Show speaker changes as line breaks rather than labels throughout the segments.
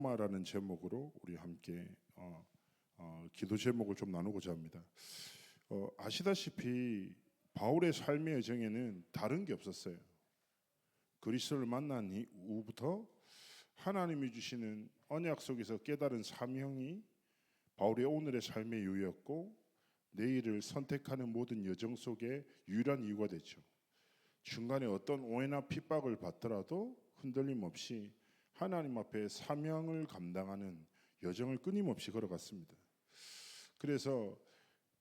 로마라는 제목으로 우리 함께 기도 제목을 좀 나누고자 합니다. 아시다시피 바울의 삶의 여정에는 다른 게 없었어요. 그리스도를 만난 이후부터 하나님이 주시는 언약 속에서 깨달은 사명이 바울의 오늘의 삶의 이유였고, 내일을 선택하는 모든 여정 속에 유일한 이유가 됐죠. 중간에 어떤 오해나 핍박을 받더라도 흔들림 없이 하나님 앞에 사명을 감당하는 여정을 끊임없이 걸어갔습니다. 그래서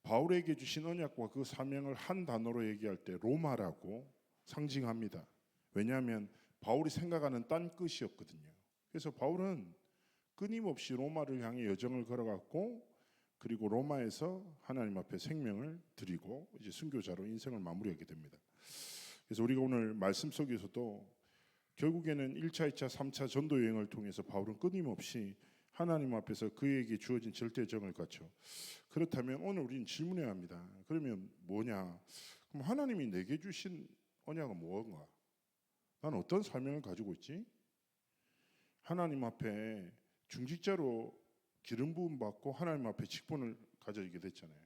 바울에게 주신 언약과 그 사명을 한 단어로 얘기할 때 로마라고 상징합니다. 왜냐하면 바울이 생각하는 딴 끝이었거든요. 그래서 바울은 끊임없이 로마를 향해 여정을 걸어갔고, 그리고 로마에서 하나님 앞에 생명을 드리고 이제 순교자로 인생을 마무리하게 됩니다. 그래서 우리가 오늘 말씀 속에서도 결국에는 1차, 2차, 3차 전도 여행을 통해서 바울은 끊임없이 하나님 앞에서 그에게 주어진 절대정을 갖죠. 그렇다면 오늘 우리는 질문해야 합니다. 그러면 뭐냐? 그럼 하나님이 내게 주신 언약은 무엇인가? 나는 어떤 사명을 가지고 있지? 하나님 앞에 중직자로 기름 부음 받고 하나님 앞에 직분을 가져지게 됐잖아요.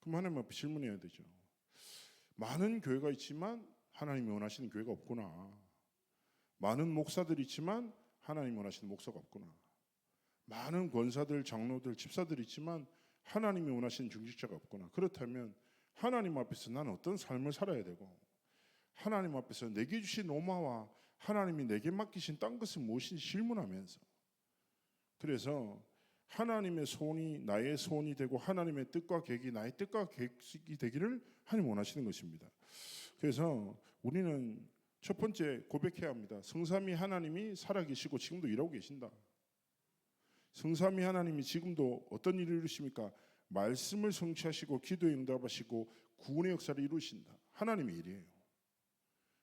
그럼 하나님 앞에 질문해야 되죠. 많은 교회가 있지만 하나님이 원하시는 교회가 없구나. 많은 목사들이 있지만 하나님이 원하시는 목사가 없구나. 많은 권사들, 장로들, 집사들이 있지만 하나님이 원하시는 중직자가 없구나. 그렇다면 하나님 앞에서 나는 어떤 삶을 살아야 되고, 하나님 앞에서 내게 주신 로마와 하나님이 내게 맡기신 딴 것은 무엇인지 질문하면서, 그래서 하나님의 소원이 나의 소원이 되고 하나님의 뜻과 계획이 나의 뜻과 계획이 되기를 하나님 원하시는 것입니다. 그래서 우리는 첫 번째 고백해야 합니다. 성삼위 하나님이 살아계시고 지금도 일하고 계신다. 성삼위 하나님이 지금도 어떤 일을 이루십니까? 말씀을 성취하시고 기도에 응답하시고 구원의 역사를 이루신다. 하나님의 일이에요.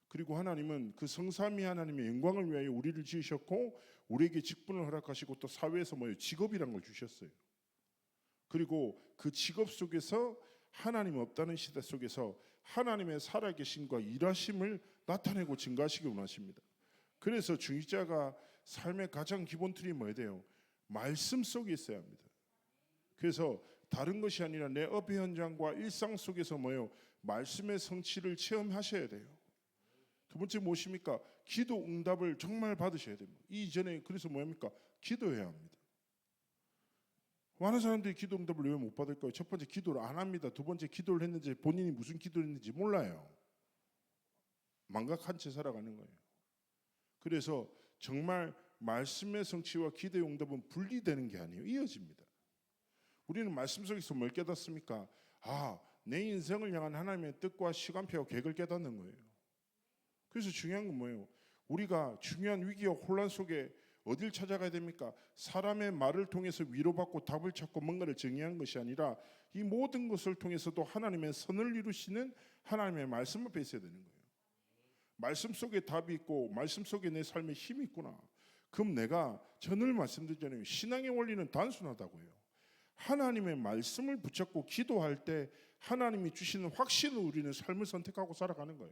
그리고 하나님은 그 성삼위 하나님의 영광을 위하여 우리를 지으셨고, 우리에게 직분을 허락하시고 또 사회에서 직업이란 걸 주셨어요. 그리고 그 직업 속에서 하나님 없다는 시대 속에서 하나님의 살아계심과 일하심을 나타내고 증가하시길 원하십니다. 그래서 중직자가 삶의 가장 기본 틀이 뭐예요? 돼요? 말씀 속에 있어야 합니다. 그래서 다른 것이 아니라 내 업의 현장과 일상 속에서 말씀의 성취를 체험하셔야 돼요. 두 번째 무엇입니까? 기도 응답을 정말 받으셔야 됩니다. 이전에 그래서 뭡니까? 기도해야 합니다. 많은 사람들이 기도 응답을 왜 못 받을까요? 첫 번째, 기도를 안 합니다. 두 번째, 기도를 했는지 본인이 무슨 기도를 했는지 몰라요. 망각한 채 살아가는 거예요. 그래서 정말 말씀의 성취와 기도의 응답은 분리되는 게 아니에요. 이어집니다. 우리는 말씀 속에서 뭘 깨닫습니까? 내 인생을 향한 하나님의 뜻과 시간표와 계획을 깨닫는 거예요. 그래서 중요한 건 뭐예요? 우리가 중요한 위기와 혼란 속에 어딜 찾아가야 됩니까? 사람의 말을 통해서 위로받고 답을 찾고 뭔가를 정의한 것이 아니라 이 모든 것을 통해서도 하나님의 선을 이루시는 하나님의 말씀 앞에 있어야 되는 거예요. 말씀 속에 답이 있고 말씀 속에 내 삶에 힘이 있구나. 그럼 내가 전을 말씀드렸잖아요. 신앙의 원리는 단순하다고요. 하나님의 말씀을 붙잡고 기도할 때 하나님이 주시는 확신을 우리는 삶을 선택하고 살아가는 거예요.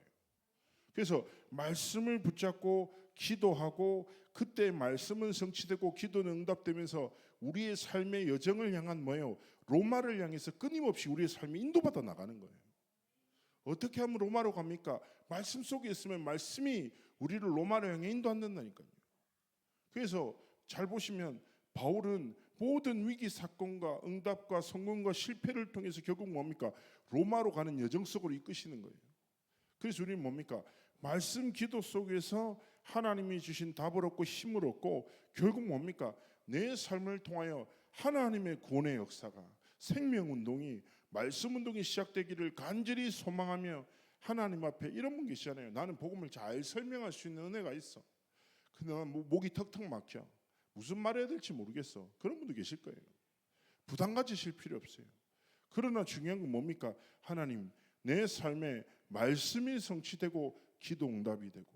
그래서 말씀을 붙잡고 기도하고 그때 말씀은 성취되고 기도는 응답되면서 우리의 삶의 여정을 향한 로마를 향해서 끊임없이 우리의 삶이 인도받아 나가는 거예요. 어떻게 하면 로마로 갑니까? 말씀 속에 있으면 말씀이 우리를 로마를 향해 인도한다니까요. 그래서 잘 보시면 바울은 모든 위기 사건과 응답과 성공과 실패를 통해서 결국 뭡니까? 로마로 가는 여정 속으로 이끄시는 거예요. 그래서 우리는 뭡니까? 말씀 기도 속에서 하나님이 주신 답을 얻고 힘을 얻고 결국 뭡니까? 내 삶을 통하여 하나님의 구원의 역사가, 생명운동이, 말씀운동이 시작되기를 간절히 소망하며 하나님 앞에 이런 분 계시잖아요. 나는 복음을 잘 설명할 수 있는 은혜가 있어. 근데 난 목이 턱턱 막혀. 무슨 말 해야 될지 모르겠어. 그런 분도 계실 거예요. 부담 가지실 필요 없어요. 그러나 중요한 건 뭡니까? 하나님, 내 삶에 말씀이 성취되고 기도 응답이 되고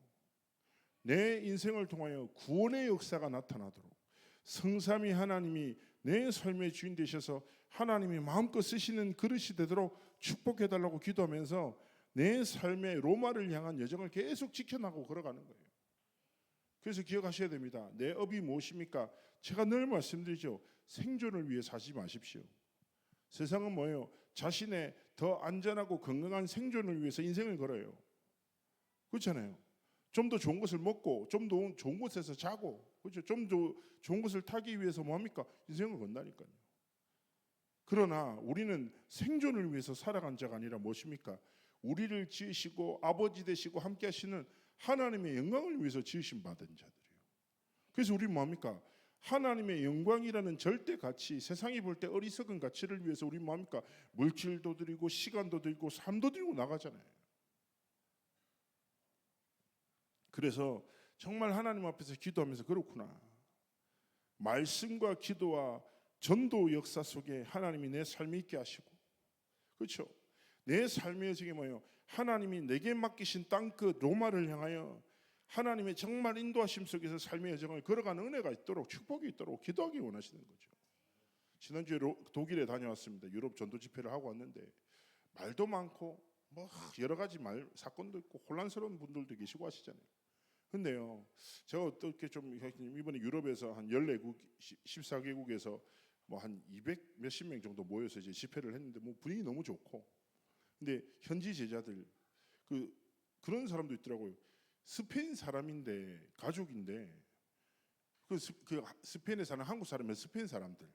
내 인생을 통하여 구원의 역사가 나타나도록 성삼위 하나님이 내 삶의 주인 되셔서 하나님이 마음껏 쓰시는 그릇이 되도록 축복해달라고 기도하면서 내 삶의 로마를 향한 여정을 계속 지켜나가고 걸어가는 거예요. 그래서 기억하셔야 됩니다. 내 업이 무엇입니까? 제가 늘 말씀드리죠. 생존을 위해 사지 마십시오. 세상은 뭐예요? 자신의 더 안전하고 건강한 생존을 위해서 인생을 걸어요. 그렇잖아요. 좀 더 좋은 것을 먹고 좀 더 좋은 곳에서 자고, 그렇죠? 좀 더 좋은 것을 타기 위해서 뭐합니까? 인생을 건다니까요. 그러나 우리는 생존을 위해서 살아간 자가 아니라 무엇입니까? 우리를 지으시고 아버지 되시고 함께 하시는 하나님의 영광을 위해서 지으심 받은 자들이에요. 그래서 우리 뭐합니까? 하나님의 영광이라는 절대 가치, 세상이 볼 때 어리석은 가치를 위해서 우리 뭐합니까? 물질도 드리고 시간도 드리고 삶도 드리고 나가잖아요. 그래서 정말 하나님 앞에서 기도하면서 그렇구나. 말씀과 기도와 전도 역사 속에 하나님이 내 삶이 있게 하시고, 그렇죠? 내 삶의 여정이 뭐예요? 하나님이 내게 맡기신 땅끝 로마를 향하여 하나님의 정말 인도하심 속에서 삶의 여정을 걸어가는 은혜가 있도록, 축복이 있도록 기도하기 원하시는 거죠. 지난주에 독일에 다녀왔습니다. 유럽 전도 집회를 하고 왔는데 말도 많고 뭐 여러 가지 사건도 있고 혼란스러운 분들도 계시고 하시잖아요. 근데요, 제가 어떻게 좀 이번에 유럽에서 한 14국, 14개국에서 뭐 한 200 몇십 명 정도 모여서 이제 집회를 했는데 뭐 분위기 너무 좋고, 근데 현지 제자들 그런 사람도 있더라고요. 스페인 사람인데 가족인데 그 스페인에 사는 한국 사람은 스페인 사람들,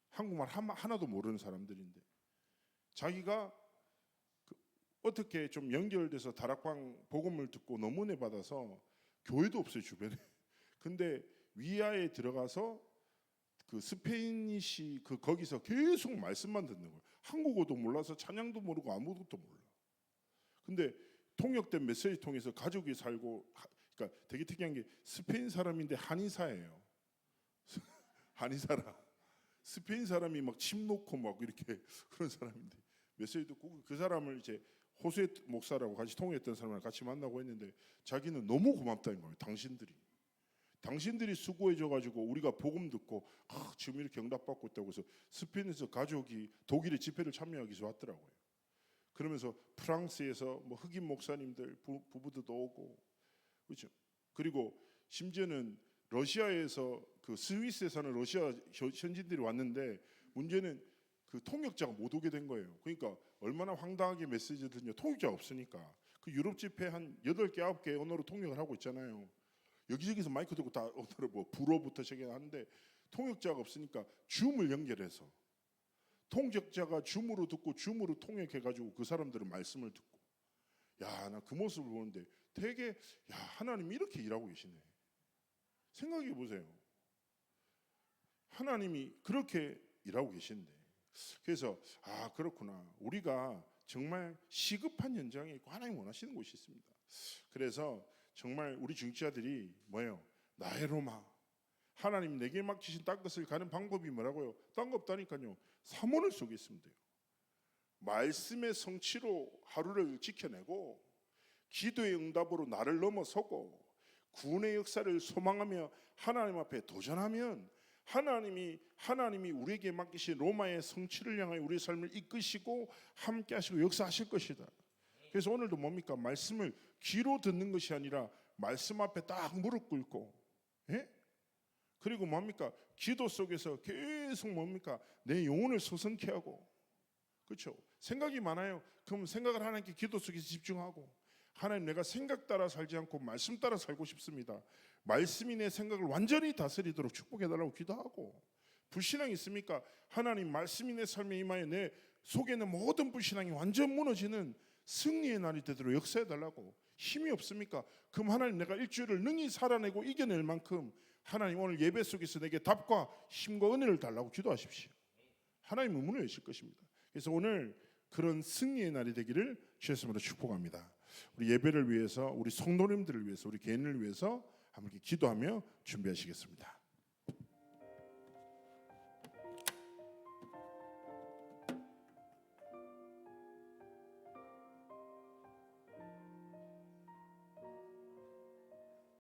한국말 하나도 모르는 사람들인데 자기가 어떻게 좀 연결돼서 다락방 복음을 듣고 너무 은혜 받아서 교회도 없어요 주변에. 근데 위아에 들어가서 그 스페인이시 거기서 계속 말씀만 듣는 거예요. 한국어도 몰라서 찬양도 모르고 아무것도 몰라. 근데 통역된 메시지 통해서 가족이 살고, 그러니까 되게 특이한 게 스페인 사람인데 한의사예요. 한의사라. 스페인 사람이 막 침 놓고 막 이렇게 그런 사람인데 메시지 듣고 그 사람을 이제 호세 목사라고 같이 통역했던 사람을 같이 만나고 했는데 자기는 너무 고맙다는 거예요. 당신들이 수고해줘가지고 우리가 복음 듣고 지금 이렇게 응답받고 있다고 해서 스페인에서 가족이 독일의 집회를 참여하기 위해서 왔더라고요. 그러면서 프랑스에서 뭐 흑인 목사님들 부부들도 오고, 그렇죠? 그리고 심지어는 러시아에서 그 스위스에 사는 러시아 현지인들이 왔는데 문제는 그 통역자가 못 오게 된 거예요. 그러니까 얼마나 황당하게 메시지를 듣냐. 통역자가 없으니까. 그 유럽 집회 한 8개, 9개 언어로 통역을 하고 있잖아요. 여기저기서 마이크 들고 다 언어로 뭐 불어부터 시작하는데 통역자가 없으니까 줌을 연결해서 통역자가 줌으로 듣고 줌으로 통역해가지고 그 사람들은 말씀을 듣고, 야, 나 그 모습을 보는데 되게, 야, 하나님이 이렇게 일하고 계시네. 생각해 보세요. 하나님이 그렇게 일하고 계신데, 그래서 그렇구나. 우리가 정말 시급한 현장에 있고 하나님 원하시는 곳이 있습니다. 그래서 정말 우리 중직자들이 뭐예요? 나의 로마, 하나님 내게 맡기신 땅끝을 가는 방법이 뭐라고요? 딴 거 없다니까요. 사모를 속에 있으면 돼요. 말씀의 성취로 하루를 지켜내고 기도의 응답으로 나를 넘어서고 구원의 역사를 소망하며 하나님 앞에 도전하면 하나님이 우리에게 맡기신 로마의 성취를 향하여 우리의 삶을 이끄시고 함께 하시고 역사하실 것이다. 그래서 오늘도 뭡니까? 말씀을 귀로 듣는 것이 아니라 말씀 앞에 딱 무릎 꿇고, 예? 그리고 뭡니까? 기도 속에서 계속 뭡니까? 내 영혼을 소성케 하고, 그렇죠? 생각이 많아요. 그럼 생각을 하나님께 기도 속에서 집중하고, 하나님, 내가 생각 따라 살지 않고 말씀 따라 살고 싶습니다. 말씀이 내 생각을 완전히 다스리도록 축복해달라고 기도하고, 불신앙이 있습니까? 하나님, 말씀이 내 삶에 임하여 내 속에 있는 모든 불신앙이 완전 무너지는 승리의 날이 되도록 역사해달라고. 힘이 없습니까? 그럼 하나님, 내가 일주일을 능히 살아내고 이겨낼 만큼 하나님 오늘 예배 속에서 내게 답과 힘과 은혜를 달라고 기도하십시오. 하나님은 문을 여실 것입니다. 그래서 오늘 그런 승리의 날이 되기를 주의 이름으로 축복합니다. 우리 예배를 위해서, 우리 성도님들을 위해서, 우리 개인을 위해서 함께 기도하며 준비하시겠습니다.